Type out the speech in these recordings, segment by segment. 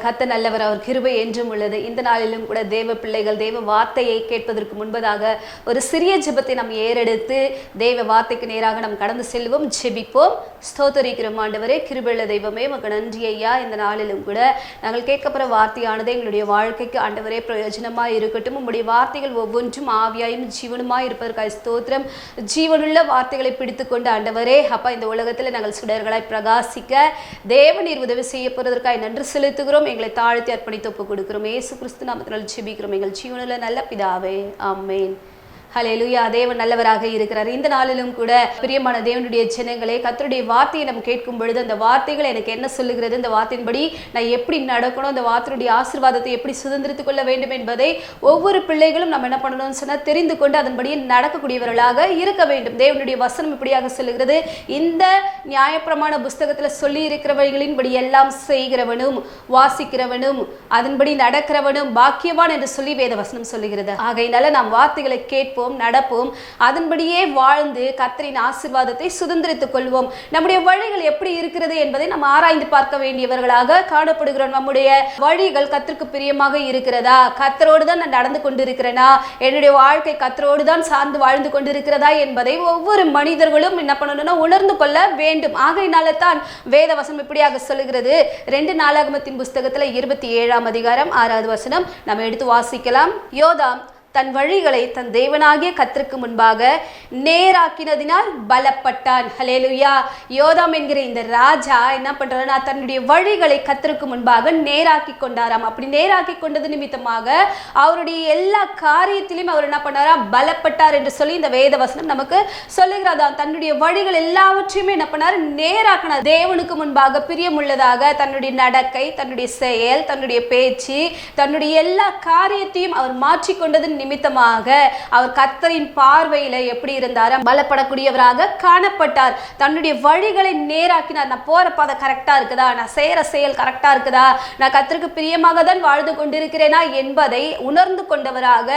கத்த நல்லவர், அவர் கிருபை என்றும் உள்ளது. இந்த நாளிலும் கூட தேவ பிள்ளைகள் தேவ வார்த்தையை கேட்பதற்கு முன்பதாக ஒரு சிறிய ஜெபத்தை நாம் ஏறெடுத்து தேவ வார்த்தைக்கு நேராக நாம் கடந்து செல்வோம். ஜெபிப்போம். ஸ்தோத்தரிக்கிறோம் ஆண்டவரே, கிருபையுள்ள தெய்வமே, உமக்கு நன்றி ஐயா. இந்த நாளிலும் கூட நாங்கள் கேட்கப்படுற வார்த்தையானது எங்களுடைய வாழ்க்கைக்கு ஆண்டவரே பிரயோஜனமாக இருக்கட்டும். உங்களுடைய வார்த்தைகள் ஒவ்வொன்றும் ஆவியாயும் ஜீவனுமாய் இருப்பதற்காக ஸ்தோத்திரம். ஜீவனுள்ள வார்த்தைகளை பிடித்துக்கொண்டு ஆண்டவரே அப்பா, இந்த உலகத்தில் நாங்கள் சுடர்களாய் பிரகாசிக்க தேவநீர் உதவி செய்ய போறதற்காக நன்றி செலுத்துகிறோம். எங்களை தாழ்த்தி அர்ப்பணித்து ஒப்பு கொடுக்கிறோம். இயேசு கிறிஸ்து நாமத்தினால் ஜெபிக்கிறோம் எங்கள் ஜீவனுள்ள நல்ல பிதாவே, ஆமென். ஹல்லேலூயா. தேவன் நல்லவராக இருக்கிறார். இந்த நாளிலும் கூட பிரியமான தேவனுடைய ஜனங்களே, கர்த்தருடைய வார்த்தையை நம்ம கேட்கும் பொழுது அந்த வார்த்தைகள் எனக்கு என்ன சொல்லுகிறது, இந்த வார்த்தையின்படி நான் எப்படி நடக்கணும், அந்த வார்த்தையுடைய ஆசீர்வாதத்தை எப்படி சுதந்திரித்துக் கொள்ள வேண்டும் என்பதை ஒவ்வொரு பிள்ளைகளும் நம்ம என்ன பண்ணணும்னு சொன்னால் தெரிந்து கொண்டு அதன்படியே நடக்கக்கூடியவர்களாக இருக்க வேண்டும். தேவனுடைய வசனம் இப்படியாக சொல்லுகிறது, இந்த நியாயப்பிரமாண புஸ்தகத்தில் சொல்லி இருக்கிறவர்களின்படி எல்லாம் செய்கிறவனும் வாசிக்கிறவனும் அதன்படி நடக்கிறவனும் பாக்கியவான் என்று சொல்லி வேத வசனம் சொல்லுகிறது. ஆகையினால நாம் வார்த்தைகளை கேட்போம், நடப்போம், அதன்படியே வாழ்ந்து கர்த்தரின் ஆசீர்வாதத்தை சுதந்திரித்துக் கொள்வோம். நம்முடைய வழிகள் எப்படி இருக்கிறது என்பதை நாம் ஆராய்ந்து பார்க்க வேண்டியவர்களாக காணப்படுகிறோம். நம்முடைய வழிகள் கர்த்தருக்கு பிரியமாக இருக்கிறதா, கர்த்தரோடு தான் நான் நடந்து கொண்டிருக்கிறேனா, என்னுடைய வாழ்க்கை கர்த்தரோடு தான் சார்ந்து வாழ்ந்து கொண்டிருக்கிறதா என்பதை ஒவ்வொரு மனிதர்களும் என்ன பண்ணணும்னா உணர்ந்து கொள்ள வேண்டும். ஆகையினால தான் வேத வசனம் இப்படியாக சொல்லுகிறது. 2 நாளாகமத்தின் புஸ்தகத்தில் 27ஆம் அதிகாரம் 6வது வசனம் நம்ம எடுத்து வாசிக்கலாம். யோதாம் தன் வழிகளை தன் தேவனாகிய கர்த்தருக்கு முன்பாக நேராக்கினதினால் பலப்பட்டான். ஹல்லேலூயா. யோதாம் என்கிற இந்த ராஜா என்ன பண்றாருன்னா தன்னுடைய வழிகளை கர்த்தருக்கு முன்பாக நேராக்கி கொண்டாராம். அப்படி நேராக்கி கொண்டது நிமித்தமாக அவருடைய எல்லா காரியத்திலும் அவர் என்ன பண்ணாரா, பலப்பட்டார் என்று சொல்லி இந்த வேத வசனம் நமக்கு சொல்லுகிறதா. தன்னுடைய வழிகள் எல்லாவற்றையுமே என்ன பண்ணாரு, நேராக்கினார். தேவனுக்கு முன்பாக பிரியமுள்ளதாக தன்னுடைய நடக்கை, தன்னுடைய செயல், தன்னுடைய பேச்சு, தன்னுடைய எல்லா காரியத்தையும் அவர் மாற்றிக்கொண்டது நிமித்தமாக அவர் கர்த்தரின் பார்வையில எப்படி இருந்தார், பலப்படக்கூடியவராக காணப்பட்டார். தன்னுடைய வழிகளை நேராக்கினார். நான் போற பாதை கரெக்டா இருக்குதா, நான் செய்யற செயல் கரெக்டா இருக்குதா, நான் கர்த்தருக்கு பிரியமாக தான் வாழ்ந்து கொண்டிருக்கிறேனா என்பதை உணர்ந்து கொண்டவராக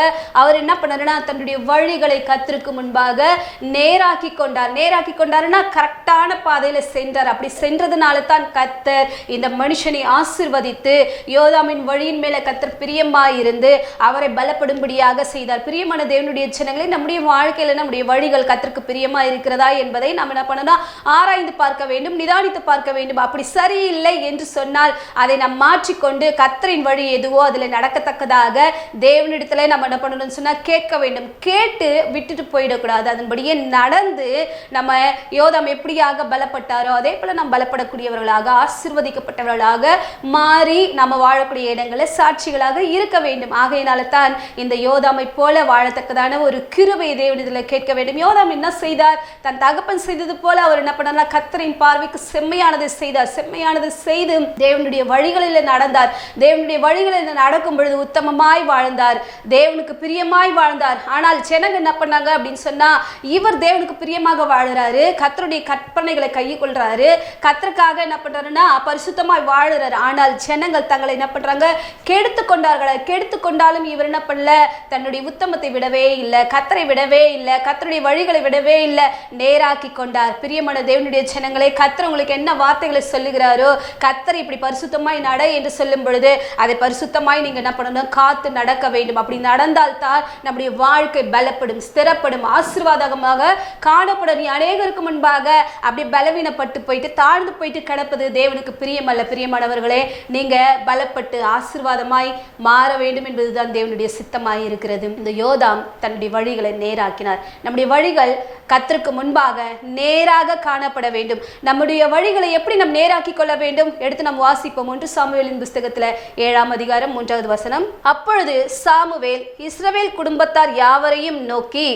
அவர் என்ன பண்ணாருன்னா தன்னுடைய வழிகளை கர்த்தருக்கு முன்பாக நேராக்கி கொண்டார். நேராக்கி கொண்டாருன்னா கரெக்டான பாதையில சென்றார். அப்படி சென்றதுனால தான் கர்த்தர் இந்த மனுஷனை ஆசீர்வதித்து யோதாமின் வழியின் மேல கர்த்தர் பிரியமாயிருந்து அவரை பலப்படும்படியாக செய்தார். பிரியமான தேவனுடைய ஜனங்களே, நம்முடைய வாழ்க்கையில நம்முடைய வழிகள் கர்த்தருக்கு பிரியமா இருக்கிறதா என்பதை நாம் என்ன பண்ணணும், ஆராய்ந்து பார்க்க வேண்டும், நிதானித்து பார்க்க வேண்டும். அப்படி சரியில்லை என்று சொன்னால் அதை நாம் மாற்றிக்கொண்டு கர்த்தரின் வழி எதுவோ அதில் நடக்கத்தக்கதாக தேவனிடத்துல நம்ம என்ன பண்ணணும்னு சொன்னா கேட்க வேண்டும். கேட்டு விட்டுட்டு போயிடக்கூடாது. அதன்படியே நடந்து நம்ம யோதாம் எப்படியாக பலப்பட்டாரோ அதே போல நாம் பலப்படக்கூடியவர்களாக ஆசீர்வதிக்கப்பட்டவர்களாக மாறி நம்ம வாழக்கூடிய இடங்களில் சாட்சிகளாக இருக்க வேண்டும். ஆகையினால தான் இந்த யோதாமை போல வாழத்தக்கதான ஒரு கிருபை தேவனிடத்தில் கேட்க வேண்டும். யோதாம் என்ன செய்தார், தன் தகப்பன் செய்தது போல அவர் என்ன பண்ணார், கர்த்தரின் பார்வைக்கு செம்மையானதை செய்தார். செம்மையானதை செய்து தேவனுடைய வழிகளில் நடந்தார். தேவனுடைய வழிகளில் நடக்கும் பொழுது உத்தமமாய் வாழ்ந்தார், தேவனுக்கு பிரியமாய் வாழ்ந்தார். ஆனால் ஜனங்க என்ன பண்ணாங்க அப்படின்னு சொன்னா, இவர் தேவனுக்கு பிரியமாக வாழுறாரு, கர்த்தருடைய கற்பனைகளை கை கொள்றாரு, கர்த்தருக்காக என்ன பண்றாருன்னா பரிசுத்தமாய் வாழுறாரு. ஆனால் ஜனங்கள் தங்களை என்ன பண்றாங்க, கெடுத்து கொண்டார்கள். கெடுத்து கொண்டாலும் இவர் என்ன பண்ணல, தன்னுடைய உத்தமத்தை விடவே இல்லை, கர்த்தரை விடவே இல்லை, கர்த்தருடைய வழிகளை விடவே இல்லை, நேராக்கி கொண்டார். பிரியமான தேவனுடைய ஜனங்களே, கர்த்தர் உங்களுக்கு என்ன வார்த்தைகளை சொல்லுகிறாரோ, கர்த்தர் இப்படி பரிசுத்தமாய் நட என்று சொல்லும் பொழுது அதை பரிசுத்தமாய் நீங்க என்ன பண்ணணும், காத்து நடக்க வேண்டும். அப்படி நடந்தால் தான் நம்முடைய வாழ்க்கை பலப்படும், ஸ்திரப்படும், ஆசீர்வாதமாக காணப்படும். அநேகருக்கு முன்பாக அப்படி பலவீனப்பட்டு போயிட்டு தாழ்ந்து போயிட்டு கிடப்பது தேவனுக்கு பிரியமல்ல. பிரியமானவர்களே, நீங்க பலப்பட்டு ஆசீர்வாதமாய் மாற வேண்டும் என்பதுதான் தேவனுடைய சித்தமாய் இருக்கிறது. இந்த யோதாம் தன்னுடைய வழிகளை நேராக்கினார். நம்முடைய வழிகள் கர்த்தருக்கு முன்பாக நேராக காணப்பட வேண்டும். நம்முடைய வழிகளை எப்படி நாம் நேராக்கி கொள்ள வேண்டும் எடுத்து நாம் வாசிப்போம். 1 சாமுவேலின் புஸ்தகத்தில் 7ஆம் அதிகாரம் 3வது வசனம். அப்பொழுது சாமுவேல் இஸ்ரவேல் குடும்பத்தார் யாவரையும் நோக்கி,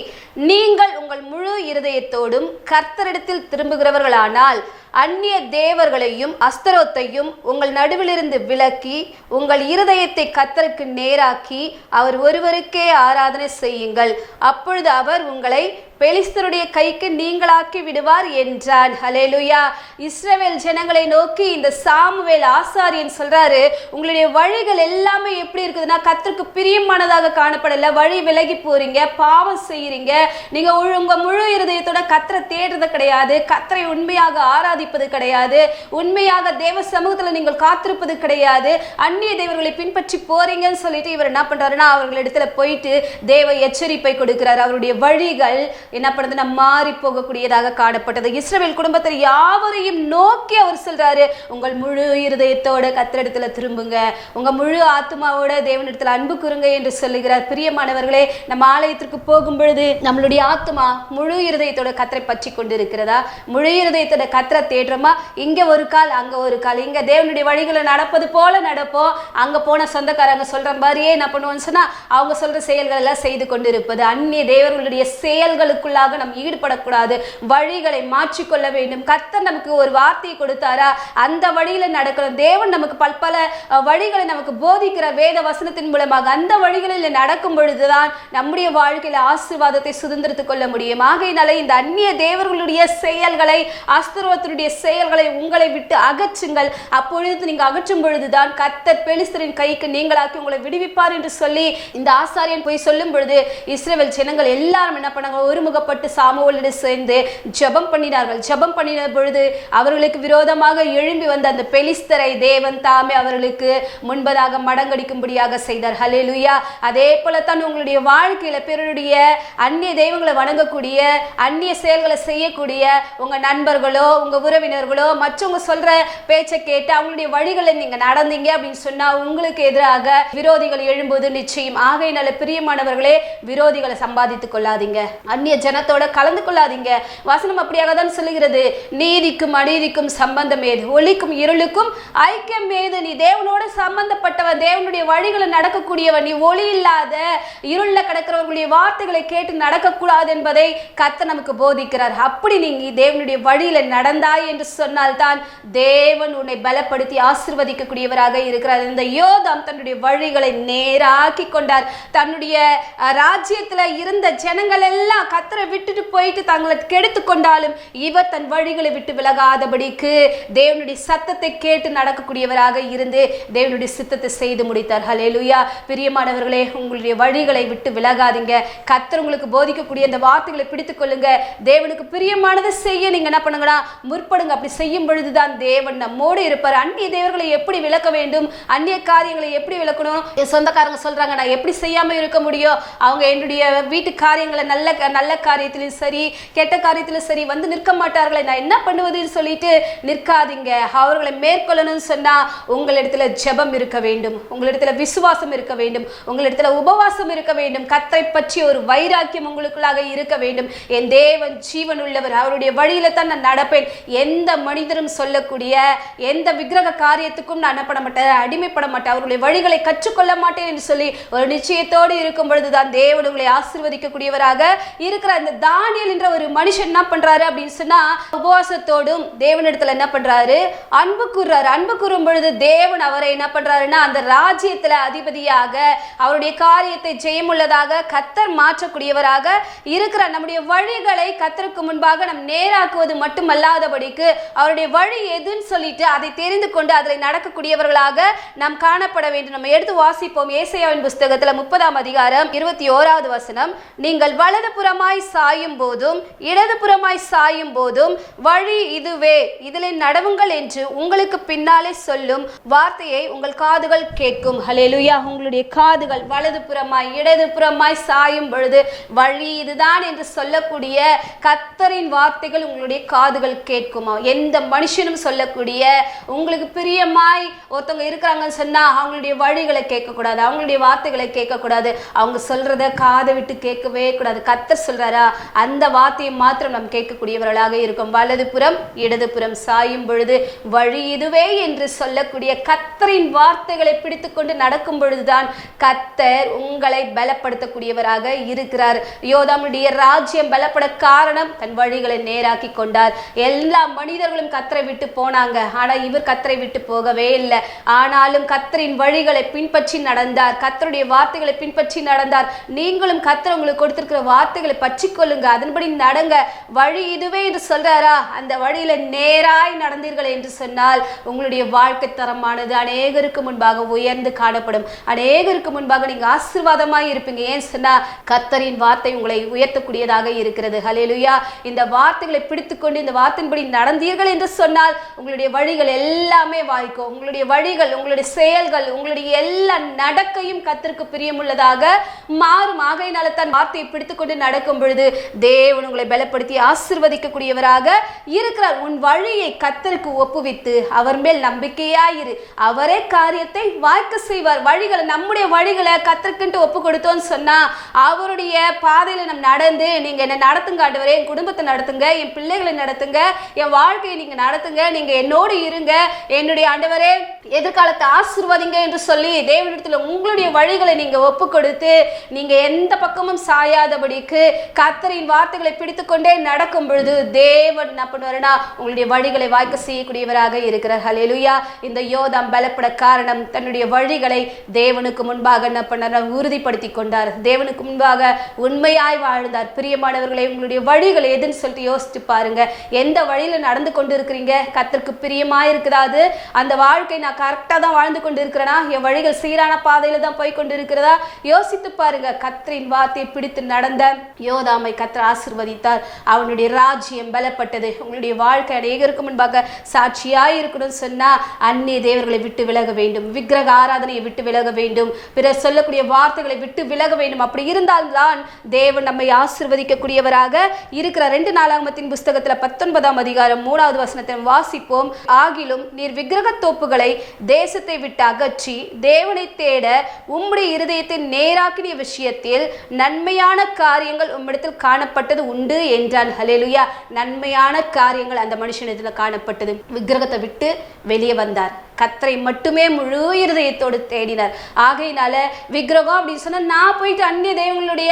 நீங்கள் உங்கள் முழு இருதயத்தோடும் கர்த்தரிடத்தில் திரும்புகிறவர்களானால் அந்நிய தேவர்களையும் அஸ்தரோத்தையும் உங்கள் நடுவிலிருந்து விலக்கி உங்கள் இருதயத்தை கர்த்தருக்கு நேராக்கி அவர் ஒருவருக்கே ஆராதனை செய்யுங்கள். அப்பொழுது அவர் உங்களை பெலிஸ்தருடைய உங்களுடைய கைக்கு நீங்களாக்கி விடுவார் என்றான். ஹல்லேலூயா. இஸ்ரவேல் ஜனங்களை நோக்கி இந்த சாமுவேல் ஆசாரியன் சொல்றாரு, உங்களுடைய வழிகள் எல்லாமே எப்படி இருக்குதுன்னா கர்த்தருக்கு பிரியமானதாக காணப்படல. வழி விலகி போறீங்க, பாவம் செய்யறீங்க. நீங்க உங்க முழு இருதயத்தோட கர்த்தரை தேடுறது கிடையாது, கர்த்தரை உண்மையாக ஆராதிப்பது கிடையாது, உண்மையாக தேவ சமூகத்துல நீங்கள் காத்திருப்பது கிடையாது, அந்நிய தேவர்களை பின்பற்றி போறீங்கன்னு சொல்லிட்டு இவர் என்ன பண்றாருன்னா அவர்களிடத்துல போயிட்டு தேவ எச்சரிப்பை கொடுக்கிறார். அவருடைய வழிகள் என்ன பண்ணுதுன்னா மாறி போகக்கூடியதாக காணப்பட்டது. இஸ்ரவேல் குடும்பத்தில் யாவரையும் நோக்கி அவர் சொல்றாரு, உங்கள் முழு இருதயத்தோட கர்த்தரிடத்துல திரும்புங்க, உங்க முழு ஆத்மாவோட தேவனிடத்துல அன்பு கூறுங்க என்று சொல்லுகிறார். பிரியமானவர்களே, நம்ம ஆலயத்திற்கு போகும் பொழுது நம்மளுடைய ஆத்மா முழு இருதயத்தோட கர்த்தரை பற்றி கொண்டு இருக்கிறதா? முழு இருதயத்தோட கர்த்தரை தேடுறோமா? இங்க ஒரு கால் அங்க ஒரு கால், இங்க தேவனுடைய வழிகளை நடப்பது போல நடப்போம், அங்க போன சொந்தக்காரங்க சொல்ற மாதிரியே என்ன பண்ணுவோம்னு சொன்னா அவங்க சொல்ற செயல்கள் எல்லாம் செய்து கொண்டு இருப்பது. அந்நிய தேவர்களுடைய செயல்களுக்குள்ளாக நாம் ஈடுபடக்கூடாது, வழிகளை மாற்றிக்கொள்ள வேண்டும். கர்த்தர் நமக்கு ஒரு வார்த்தையை கொடுத்தாரா, அந்த வழியில நடக்கணும். தேவன் நமக்கு பல்பல வழிகளை நமக்கு போதிக்கிற வேத வசனத்தின் மூலமாக அந்த வழிகளில் நடக்கும் பொழுதுதான் நம்முடைய வாழ்க்கையில ஆசீர்வாதத்தை சுதந்திரத்துக் கொள்ள முடியும். ஆகையினால இந்த அந்நிய தேவர்களுடைய செயல்களை, அஸ்திரவத்தினுடைய செயல்களை உங்களை விட்டு அகற்றுங்கள். அப்பொழுது நீங்க அகற்றும் பொழுதுதான் கர்த்தர் பெலிஸ்தரின் கைக்கு நீங்களாக்கி உங்களை விடுவிப்பார் என்று சொல்லி இந்த ஆசாரியன் போய் சொல்லும் பொழுது இஸ்ரவேல் ஜனங்கள் எல்லாரும் என்ன பண்ணாங்க, ஒருமுகப்பட்டு சாமுவேலோடு சேர்ந்து ஜெபம் பண்ணினார்கள். ஜெபம் பண்ணின பொழுது அவர்களுக்கு விரோதமாக எழும்பி வந்த அந்த பெலிஸ்தரை தேவன் தாமே அவர்களுக்கு முன்பதாக மடங்கடிக்கும்படியாக செய்தார். ஹல்லேலூயா. அதே போலத்தான் உங்களுடைய வாழ்க்கையில பிறருடைய அந்நிய தெய்வங்களை வணங்கக்கூடிய, அந்நிய செயல்களை செய்யக்கூடிய உங்க நண்பர்களோ உங்க உறவினர்களோ மற்றவங்க சொல்ற பேச்சை கேட்டு அவங்களுடைய வழிகளை நீங்க நடந்தீங்க அப்படின்னு சொன்னா உங்களுக்கு எதிராக விரோதிகள் எழும்போது நிச்சயம். ஆகையினால பிரியமானவர்களே, விரோதிகளை சம்பாதித்துக் கொள்ளாதீங்க, அந்நிய ஜனத்தோட கலந்து கொள்ளாதீங்க. வசனம் அப்படியாக தான் சொல்லுகிறது, நீதிக்கும் அநீதிக்கும் சம்பந்தம் ஏது, ஒளிக்கும் இருளுக்கும் ஐக்கியம் ஏது. நீ தேவனோட சம்பந்தப்பட்டவன், தேவனுடைய வழிகளை நடக்கக்கூடியவன், நீ ஒளி இல்லாத இருள்ல கிடக்கிறவர்களுடைய வார்த்தைகளை கேட்டு நடக்கக்கூடாது என்பதை கர்த்தர் நமக்கு போதிக்கிறார். அப்படி நீங்க தேவனுடைய வழியில நடந்தாய் என்று சொன்னால்தான் தேவன் உன்னை பலப்படுத்தி ஆசீர்வதிக்கக்கூடியவராக இருக்கிறார். இந்த யோதாம் தன்னுடைய வழிகளை நேராக்கி கொண்டார். தன்னுடைய ராஜ்யத்துல இருந்த ஜனங்கள் எல்லாம் கர்த்தரை விட்டுட்டு போயிட்டு தங்களை கெடுத்து கொண்டாலும் இவர் தன் வழிகளை விட்டு விலகாதபடிக்கு தேவனுடைய சத்தத்தை கேட்டு நடக்கக்கூடியவராக இருந்து தேவனுடைய சித்தத்தை செய்து முடித்தார். ஹல்லேலூயா. பிரியமானவர்களே, உங்களுடைய வழிகளை விட்டு விலகாதீங்க. கர்த்தர் உங்களுக்கு போதிக்கக்கூடிய அந்த வார்த்தைகளை பிடித்துக் கொள்ளுங்க. தேவனுக்கு பிரியமானதை செய்ய நீங்க என்ன பண்ணுங்கன்னா முற்படுங்க. அப்படி செய்யும் பொழுதுதான் தேவன் நம்மோடு இருப்பார். அந்நிய தேவர்களை எப்படி விளக்க வேண்டும், அந்நிய காரியங்களை எப்படி விளக்கணும்? என் சொந்தக்காரங்க சொல்றாங்க, நான் எப்படி செய்யாம இருக்க முடியும், அவங்க என்னுடைய வீட்டு காரியங்களை நல்ல காரியத்திலும் சரி கெட்ட காரியத்திலும் சரி வந்து நிற்க மாட்டார்களை, நான் என்ன பண்ணுவதுன்னு சொல்லிட்டு நிற்காதீங்க. அவர்களை மேற்கொள்ளணும்னு சொன்னா உங்களிடத்துல ஜெபம் இருக்க வேண்டும், உங்களிடத்துல விசுவாசம் இருக்க வேண்டும், உங்களிடத்துல உபவாசம் இருக்க வேண்டும், கர்த்தரை பற்றி ஒரு வைராக்கியம் உங்களுக்குள்ளாக இருக்க வேண்டும். என் தேவன் ஜீவன் உள்ளவர், அவருடைய வழியில தான் நான் நடப்பேன். எந்த மனிதரும் சொல்லக்கூடிய எந்த விக்கிரக காரியத்துக்கும் நான் என்ன பண்ண மாட்டேன், அடிமைப்பட மாட்டேன், அவருடைய வழிகளை கற்றுக்கொள்ள மாட்டேன் என்று சொல்லி ஒரு நிச்சயத்தோடு இருக்கும் பொழுதுதான் தேவன் உங்களை ஆசீர்வதிக்கக்கூடியவராக இருக்கிறார். இந்த தானியேல் என்ற ஒரு மனுஷன் என்ன பண்றாரு அப்படின்னு சொன்னா உபவாசத்தோடும் தேவனிடத்துல என்ன பண்றாரு, அன்பு கூறுறாரு. அன்பு கூறும் பொழுது தேவன் அவரை என்ன பண்றாருன்னா அந்த ராஜ்யத்துல அதிபதியாக அவருடைய காரியத்தை ஜெயமுள்ளதாக கர்த்தர் மாற்றக்கூடியவராக இருக்கிறார். நம்முடைய வழிகளை கர்த்தருக்கு முன்பாக நம் நேராக்குவது மட்டுமல்லாதபடிக்கு அவருடைய வழி எதுன்னு சொல்லிட்டு அதை தெரிந்து கொண்டு அதில் நடக்கக்கூடியவர்களாக நாம் காணப்பட வேண்டும். நம்ம எடுத்து வாசிப்போம். ஏசாயாவின் புஸ்தகத்துல 30ஆம் அதிகாரம் 21வது வசனம், நீங்கள் வலது புறமாய் சாயும் போதும் இடது புறமாய் சாயும் போதும் வழி இதுவே, இதிலே நடவுங்கள் என்று உங்களுக்கு பின்னாலே சொல்லும் வார்த்தையை உங்கள் காதுகள் கேட்கும். ஹல்லேலூயா. உங்களுடைய காதுகள் வலது புறமாய் இடது புறமாய் சாயும் பொழுது வழி இதுதான் என்று சொல்லக்கூடிய கர்த்தரின் வார்த்தைகள் உங்களுடைய காதுகள் கேட்குமா? எந்த மனுஷனும் சொல்லக்கூடிய உங்களுக்கு பிரியமாய் ஒருத்தவங்க இருக்கிறாங்கன்னு சொன்னா அவங்களுடைய வழிகளை கேட்கக்கூடாது, அவங்களுடைய வார்த்தைகளை கேட்கக்கூடாது, அவங்க சொல்றத காதை விட்டு கேட்கவே கூடாது. கர்த்தர் சொல்றாரா அந்த வார்த்தையை மாத்திரம் நாம் கேட்கக்கூடியவர்களாக இருக்கும். வலது புறம் இடது புறம் சாயும் பொழுது வழி இதுவே என்று சொல்லக்கூடிய கர்த்தரின் வார்த்தைகளை பிடித்துக்கொண்டு நடக்கும் பொழுதுதான் கர்த்தர் உங்களை பலப்படுத்தக்கூடியவராக இருக்கிறார். யோதாமுடைய ராஜ்யம் பலப்பட காரணம் தன் வழிகளை நேராக்கி கொண்டார். எல்லா மனிதர்களும் கர்த்தரை விட்டு போனாங்க, ஆனா இவர் கர்த்தரை விட்டு போகவே இல்லை. ஆனாலும் கர்த்தரின் வழிகளை பின்பற்றி நடந்தார், கர்த்தருடைய வார்த்தைகளை பின்பற்றி நடந்தார். நீங்களும் கர்த்தர் உங்களுக்கு கொடுத்திருக்கிற வார்த்தைகளை பற்றி கொள்ளுங்க, அதன்படி நடங்க, வழி இதுவே என்று சொல்றாரா, அந்த வழியில நேராய் நடந்தீர்கள் என்று சொன்னால் உங்களுடைய வாழ்க்கை தரமானது அநேகருக்கு முன்பாக உயர்ந்து காணப்படும். அநேகருக்கு முன்பாக நீங்க ஆசீர்வாதமாய் இருப்பீங்க. ஏன் சொன்னா கர்த்தரின் வார்த்தை உங்களை உயர்த்தக்கூடியதாக இருக்கிறது. ஹல்லேலூயா. இந்த வார்த்தைகளை பிடித்துக்கொண்டு இந்த வார்த்தையின்படி நடந்தீர்கள் என்று சொன்னால் உங்களுடைய வழிகள் எல்லாமே வாய்க்கும். உங்களுடைய வழிகள், உங்களுடைய செயல்கள், உங்களுடைய எல்லா நடக்கையும் கர்த்தருக்கு பிரியமுள்ளதாக மாறும். ஆகையினால தான் வார்த்தையை பிடித்துக்கொண்டு நடக்கும் பொழுது தேவன் உங்களை பலப்படுத்தி ஆசீர்வதிக்கக்கூடியவராக இருக்கிறார். உன் வழியை கர்த்தருக்கு ஒப்புவித்து அவர் மேல் நம்பிக்கையாயிரு, அவரே காரியத்தை வாய்க்க செய்வார். வழிகளை, நம்முடைய வழிகளை கர்த்தருக்குன்ட்டு ஒப்பு கொடுத்தோன்னு சொன்னா அவருடைய பாதையில நம்ம நடந்து, நீங்க என்ன நடத்துங்க ஆண்டவரே, என் குடும்பத்தை நடத்துங்க, என் பிள்ளைகளை நடத்துங்க, என் வாழ்க்கையை நீங்க நடத்துங்க, நீங்க என்னோடு இருங்க, என்னுடைய ஆண்டவரே எதிர்காலத்தை ஆசீர்வதிங்க என்று சொல்லி தேவனிடத்துல உங்களுடைய வழிகளை நீங்க ஒப்பு கொடுத்து நீங்க எந்த பக்கமும் சாயாதபடிக்கு கர்த்தரின் வார்த்தைகளை பிடித்துக்கொண்டே நடக்கும் பொழுது தேவன் என்ன பண்ணுவாருன்னா உங்களுடைய வழிகளை வாய்க்க செய்யக்கூடியவராக இருக்கிறார். ஹல்லேலூயா. இந்த யோதாம் பலப்பட காரணம் தன்னுடைய வழிகளை தேவனுக்கு முன்பாக என்ன பண்ணார், உறுதிப்படுத்தி கொண்டார். தேவனுக்கு முன்பாக உண்மையாய் வாழ்ந்தார். பிரியமானவர்களை, உங்களுடைய வழிகள் எதுன்னு சொல்லிட்டு யோசிச்சு பாருங்க. எந்த வழியில நடந்து கொண்டு இருக்கிறீங்க? கர்த்தருக்கு பிரியமாய் இருக்கிறாது அந்த வாழ்க்கை, நான் கரெக்டா தான் வாழ்ந்து கொண்டு இருக்கிறேனா, என் வழிகள் சீரான பாதையில தான் போய் கொண்டு இருக்கிறதா யோசித்து பாருங்க. கர்த்தரின் வார்த்தையை பிடித்து நடந்த யோதாமை கர்த்தர் ஆசீர்வதித்தார். அவனுடைய ராஜ்யம் பலப்பட்டது. உங்களுடைய வாழ்க்கை அநேகருக்கு முன்பாக சாட்சியாய் இருக்கணும்னு சொன்னா அந்நிய தேவர்களை விட்டு விலக வேண்டும், விக்கிரக ஆராதனையை விட்டு விலக வேண்டும், பிறர் சொல்லக்கூடிய வார்த்தைகளை விட்டு விலக வேண்டும். அப்படி இருந்தால்தான் தேவன் நம்மை ஆசீர்வதிக்கக்கூடியவராக இருக்கிறார். 2 நாளாகமத்தின் புஸ்தகத்துல 19ஆம் அதிகாரம் 3வது வசனத்தை வாசிப்போம். ஆகிலும் நீர் விக்கிரக தோப்புகளை தேசத்தை விட்டு அகற்றி தேவனை தேட உம்முடைய இருதயத்தை நேராக்கிய விஷயத்தில் நன்மையான காரியங்கள் உம்மிடத்தில் காணப்பட்டது உண்டு என்றான். ஹல்லேலூயா. நன்மையான காரியங்கள் அந்த மனுஷனிடத்தில் காணப்பட்டது. விக்கிரகத்தை விட்டு வெளியே வந்தார். கர்த்தரை மட்டுமே முழு இருதயத்தோடு தேடினார். ஆகையினால விக்கிரகம் அப்படின்னு சொன்னா நான் போயிட்டு அந்நிய தெய்வங்களுடைய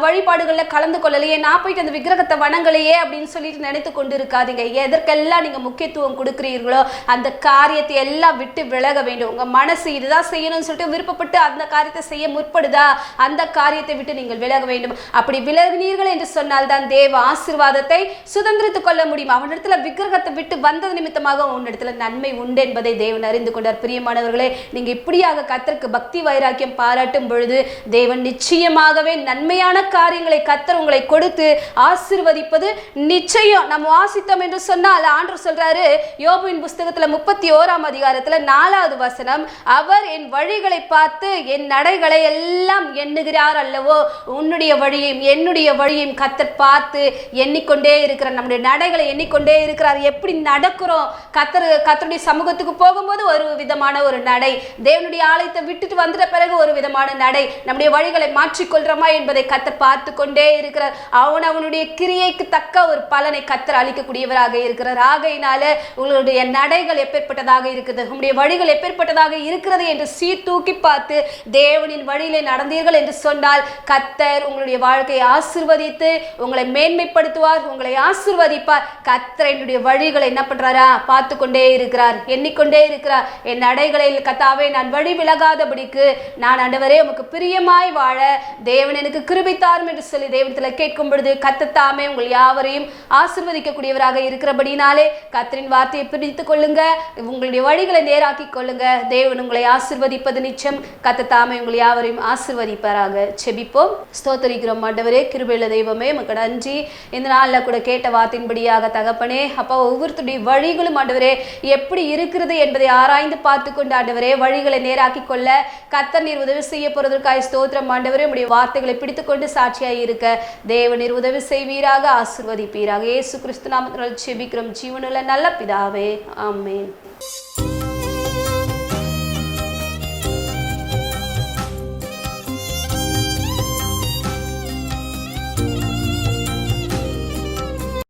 வழிபாடுகள்ல கலந்து கொள்ளலையே, நான் போயிட்டு அந்த விக்கிரகத்தை வணங்கலையே அப்படின்னு சொல்லிட்டு நினைத்து கொண்டு இருக்காதீங்க. எதற்கெல்லாம் நீங்க முக்கியத்துவம் கொடுக்கிறீர்களோ அந்த காரியத்தை எல்லாம் விட்டு விலக வேண்டும். உங்க மனசு இதுதான் செய்யணும்னு சொல்லிட்டு விருப்பப்பட்டு அந்த காரியத்தை செய்ய முற்படுதா, அந்த காரியத்தை விட்டு நீங்கள் விலக வேண்டும். அப்படி விலகினீர்கள் என்று சொன்னால் தான் தேவ ஆசீர்வாதத்தை சுதந்திரித்துக் கொள்ள முடியும். அவனிடத்துல விக்கிரகத்தை விட்டு வந்தது நிமித்தமாக உன்னிடத்துல நன்மை உண்டு என்பதை தேவன் அறிந்து கொண்டார். பிரியமானவர்களே, நீங்க இப்படியாக கர்த்தருக்கு பக்தி வைராக்கியம் பாராட்டும் பொழுது தேவன் நிச்சயமாகவே நன்மையான காரியங்களை கர்த்தர் உங்களை கொடுத்து ஆசீர்வதிப்பது நிச்சயம். நம்ம வாசித்தோம் என்று சொன்னால் ஆண்டவர் சொல்றாரு யோபுவின் புஸ்தகத்துல 31ஆம் அதிகாரத்துல 4வது வசனம், அவர் என் வழிகளை பார்த்து என் நடைகளை எல்லாம் எண்ணுகிறார் அல்லவோ. உன்னுடைய வழியையும் என்னுடைய வழியையும் கர்த்தர் பார்த்து எண்ணிக்கொண்டே இருக்கிறார். நம்முடைய நடைகளை எண்ணிக்கொண்டே இருக்கிறார். எப்படி நடக்கிறோம், கர்த்தருடைய சமூகத்துக்கு போகும்போது ஒரு விதமான ஒரு நடை, தேவனுடைய ஆலயத்தை விட்டுட்டு வந்துட்ட பிறகு ஒரு விதமான நடை, நம்முடைய வழிகளை மாற்றிக்கொள்றோமா என்பதை கர்த்தர் பார்த்து கொண்டே இருக்கிறார். அவனுடைய கிரியைக்கு தக்க ஒரு பலனை கர்த்தர் அளிக்கக்கூடியவராக இருக்கிறார். ஆகையினால உங்களுடைய நடைகள் எப்பேற்பட்டதாக இருக்குது, உங்களுடைய வழிகள் எப்பேற்பட்டதாக இருக்கிறது என்று சீர்தூக்கி பார்த்து தேவனின் வழியிலே நடந்தீர்கள் என்று சொன்னால் கர்த்தர் உங்களுடைய வாழ்க்கையை ஆசீர்வதித்து உங்களை மேன்மைப்படுத்துவார், உங்களை ஆசீர்வதிப்பார். கர்த்தர் என்னுடைய வழிகளை என்ன பண்றாரா பார்த்து கொண்டே இருக்கிறார், எண்ணிக்கொண்டே இருக்கிறார். என் நடைகளில் கர்த்தாவே நான் வழி விலகாதபடிக்கு நான் ஆண்டவரே உமக்கு பிரியமாய் வாழ தேவன் எனக்கு கிருபை தாரும் என்று சொல்லி தேவனிடத்தில் கேட்கும் பொழுது கர்த்தர் தாமே உங்கள் யாவரையும் ஆசீர்வதிக்கக்கூடியவராக இருக்கிறபடினாலே கர்த்தரின் வார்த்தையை பிடித்துக் கொள்ளுங்க, உங்களுடைய வழிகளை நேராக்கி கொள்ளுங்க. தேவன் உங்களை ஆசீர்வதிப்பது நிச்சயம். கர்த்தர் தாமே உங்கள் யாவரையும் ஆசீர்வதிப்பாராக. செபிப்போம். ஸ்தோத்திரிக்கிறோம் ஆண்டவரே, கிருபையுள்ள தெய்வமே, உமக்கு நன்றி. இந்த நாளில் கூட கேட்ட வார்த்தையின்படியாக தகப்பனே அப்பா ஒவ்வொருத்தருடைய வழிகளும் ஆண்டவரே எப்படி இருக்கிறது என்பதை ஆராய்ந்து பார்த்து கொண்டு ஆண்டவரே வழிகளை நேராக்கி கொள்ள கர்த்தர் நீர் உதவி செய்ய போறதற்காக ஸ்தோத்திரம் ஆண்டவரே. உம்முடைய வார்த்தைகளை பிடித்துக்கொண்டு சாட்சியாய் இருக்க தேவன் நீர் உதவி செய்வீராக, ஆசீர்வதிப்பீராக. இயேசு கிறிஸ்து நாமத்தினால் ஜெபிக்கிறோம் ஜீவனுள்ள நல்ல பிதாவே, ஆமென்.